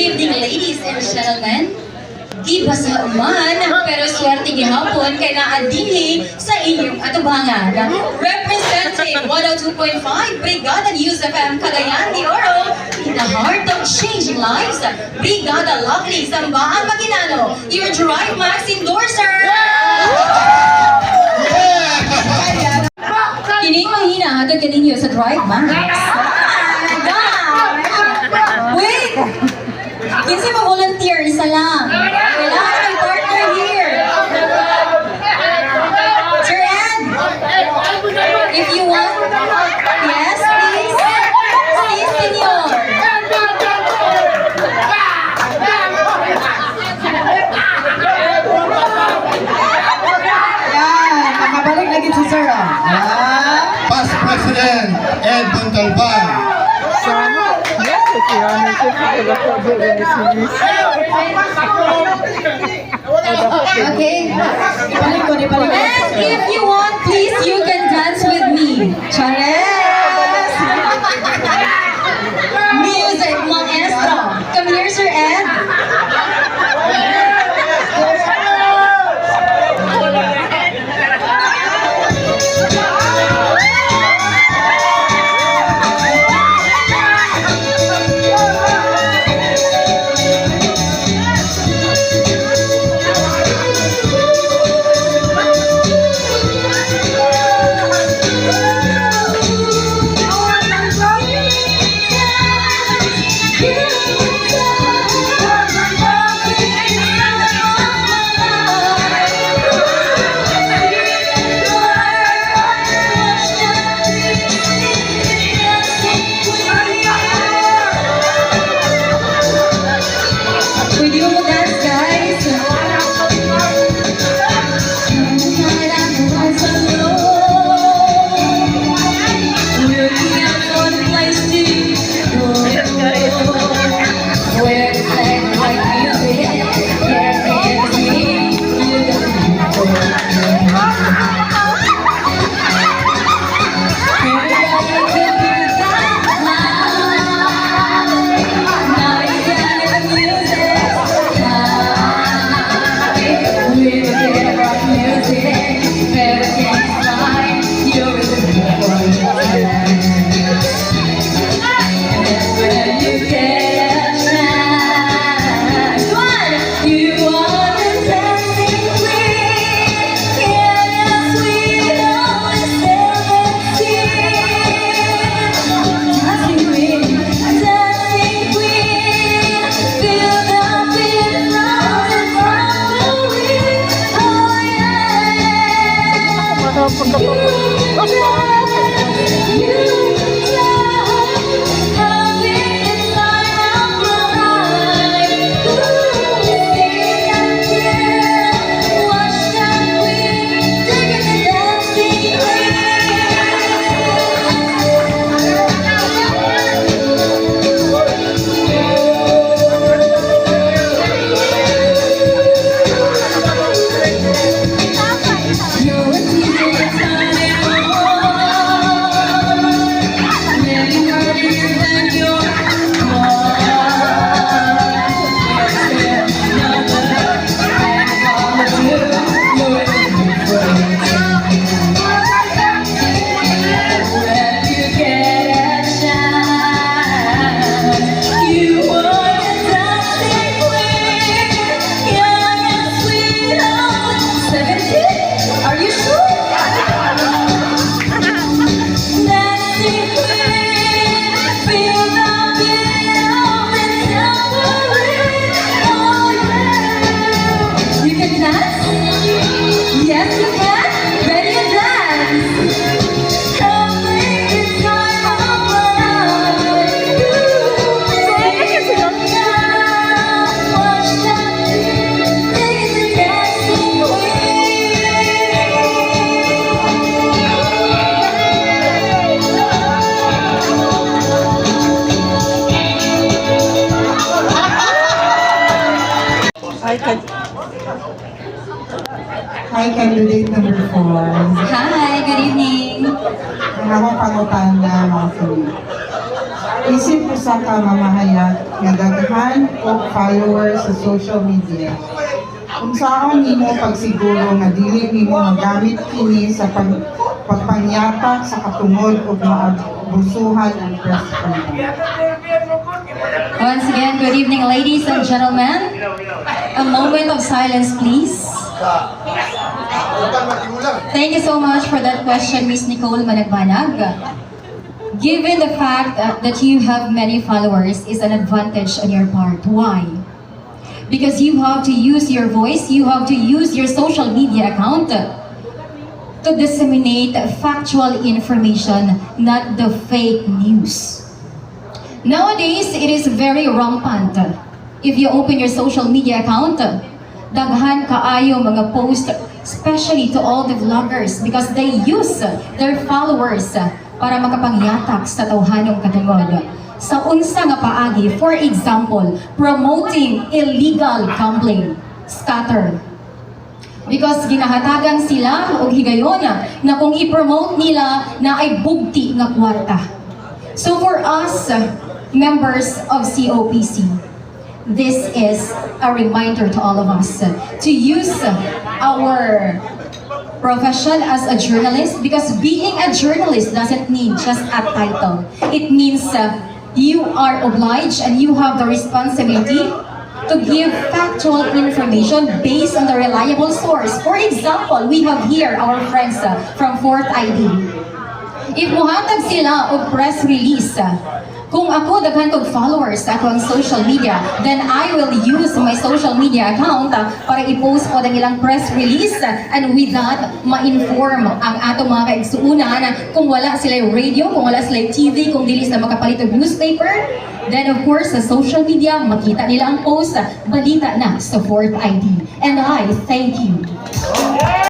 evening, ladies and gentlemen. Di ba sa uman, pero swerte gihapon kay naadili sa inyong atubangan. Representing 102.5 Brigada News FM Cagayan de Oro, in the heart of changing lives, Brigada Lovely Sambaan Maguinano, your Drive Max endorser! Kining mahina hatod kaninyo sa Drive Max. Wait! Kinsi pa volunteer, isa lang. Kailangan may partner here. Sir Ed, if you want, yes, please. Please, senor. Yan, nakabalik lagi si Sir. Past President Ed Montalban. Yes, if you want to take a look at Okay. Ibalik ko, ibalik ko. And if you want, please, you can dance with me. Chares! Music, maestro. Come here, Sir Ed. Hi, candidate number 4. Hi, good evening. Ang ako pangutang na mga Isip usa ka mamahayag nga daghan og followers sa social media. Kung saan nimo pagsiguro nga dili nimo magamit kini sa pagpangyatak sa katungod ug maabusuhan ang press freedom. Once again, good evening, ladies and gentlemen. A moment of silence, please. Thank you so much for that question, Miss Nicole Managbanag. Given the fact that you have many followers is an advantage on your part. Why? Because you have to use your voice, you have to use your social media account to disseminate factual information, not the fake news. Nowadays, it is very rampant. If you open your social media account, daghan kaayo mga post, especially to all the vloggers, because they use their followers para makapangyatak sa tawhanong katungod. Sa unsa nga paagi, for example, promoting illegal gambling, scatter. Because ginahatagan sila o higayon na kung i-promote nila na ay bugti nga kwarta. So for us, members of COPC, this is a reminder to all of us to use our profession as a journalist, because being a journalist doesn't mean just a title. It means you are obliged and you have the responsibility to give factual information based on the reliable source. For example, we have here our friends from Fourth ID. If muhatag sila og press release, kung ako daghan kog followers sa akong social media, then I will use my social media account para i-post ko ang ilang press release, and with that, ma-inform ang atong mga kaigsuunan kung wala sila radio, kung wala sila TV, kung dili sila makapalit og newspaper. Then of course, sa social media, makita nila ang post, balita na sa Fourth ID. And I thank you.